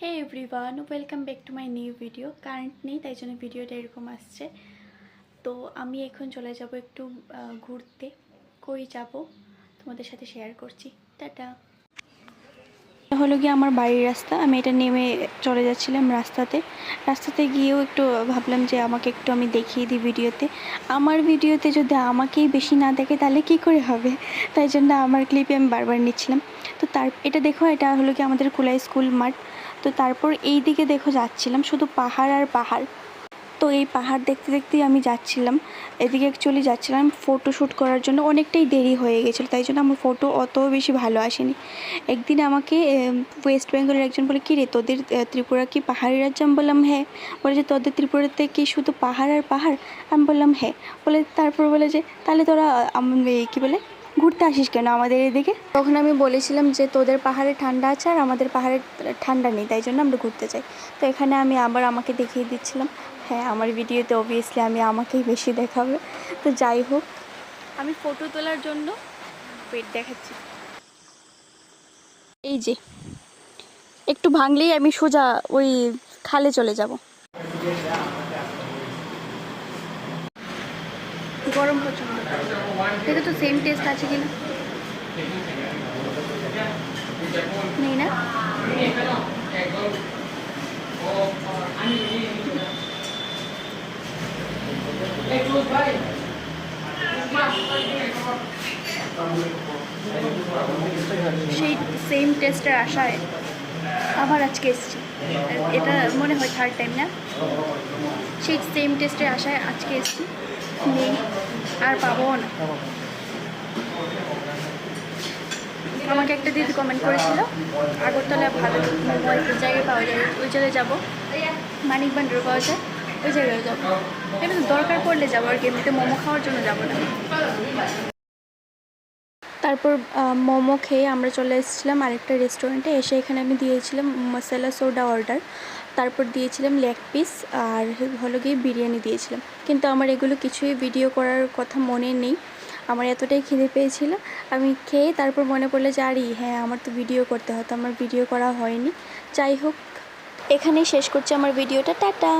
Hey everyone, welcome back to my new video. Current নেই, তাই জন্য ভিডিওটা এরকম আসছে। তো আমি এখন চলে যাব একটু ঘুরতে। কই যাব তোমাদের সাথে শেয়ার করছি। টাটা। হলো গিয়ে আমার বাড়ির রাস্তা। আমি এটা নেমে চলে যাচ্ছিলাম রাস্তাতে গিয়েও একটু ভাবলাম যে আমাকে একটু আমি দেখিয়ে দিই ভিডিওতে। আমার ভিডিওতে যদি আমাকেই বেশি না দেখে তাহলে কী করে হবে, তাই জন্য আমার ক্লিপে আমি বারবার নিচ্ছিলাম। তো এটা দেখো, এটা হলো কি আমাদের কুলাই স্কুল মাঠ। তো তারপর এই দিকে দেখো যাচ্ছিলাম শুধু পাহাড় আর পাহাড়। তো এই পাহাড় দেখতে দেখতেই আমি যাচ্ছিলাম। এদিকে অ্যাকচুয়ালি যাচ্ছিলাম ফটো শ্যুট করার জন্য, অনেকটাই দেরি হয়ে গেছিলো, তাই জন্য আমার ফটো অত বেশি ভালো আসেনি। একদিন আমাকে ওয়েস্ট বেঙ্গলের একজন বলে, কী রে তোদের ত্রিপুরা কি পাহাড়ি রাজ্য? আমি বললাম হ্যাঁ। বলে যে তোদের ত্রিপুরাতে কি শুধু পাহাড় আর পাহাড়? আমি বললাম হ্যাঁ। বলে তারপর বলে যে তাহলে তোরা কী বলে ঘুরতে আসিস কেন আমাদের এদিকে? তখন আমি বলেছিলাম যে তোদের পাহাড়ে ঠান্ডা আছে আর আমাদের পাহাড়ে ঠান্ডা নেই, তাই জন্য আমরা ঘুরতে চাই। তো এখানে আমি আবার আমাকে দেখিয়ে দিচ্ছিলাম। হ্যাঁ, আমার ভিডিওতে অবভিয়াসলি আমাকেই বেশি দেখাবে। তো যাই হোক, আমি ফটো তোলার জন্য ওয়েট দেখাচ্ছি। এই যে একটু ভাঙলেই আমি সোজা ওই খালে চলে যাব। গরম প্রচন্ড। এটা তো সেম টেস্ট আছে কিনা নেই না? সেই সেম টেস্টের আশায় আবার আজকে এসেছি। এটা মনে হয় থার্ড টাইম না? সেই সেম টেস্টের আশায় আজকে এসেছি, নেই আর পাবো না। আমাকে একটা দিদি কমেন্ট করেছিল আগরতলা ভালো মোমো একটা জায়গায় পাওয়া যায়, ওই জায়গায় যাবো। মানিক ভান্ডার পাওয়া যায়, ওই জায়গায় যাবো। এটা দরকার পড়লে যাবো, আর কি এমনিতে মোমো খাওয়ার জন্য যাবো না। তারপর মোমো খেয়ে আমরা চলে এসেছিলাম আরেকটা রেস্টুরেন্টে। এসে এখানে আমি দিয়েছিলাম মশলা সোডা অর্ডার, তারপর দিয়েছিলাম লেগ পিস আর হলো গিয়ে বিরিয়ানি দিয়েছিলাম। কিন্তু আমার এগুলো কিছুই ভিডিও করার কথা মনে নেই, আমার এতটাই খিদে পেয়েছিল। আমি খেয়ে তারপর মনে পড়লো যে আরে হ্যাঁ, আমার তো ভিডিও করতে হতো, আমার ভিডিও করা হয়নি। যাই হোক, এখানেই শেষ করছি আমার ভিডিওটা। টাটা।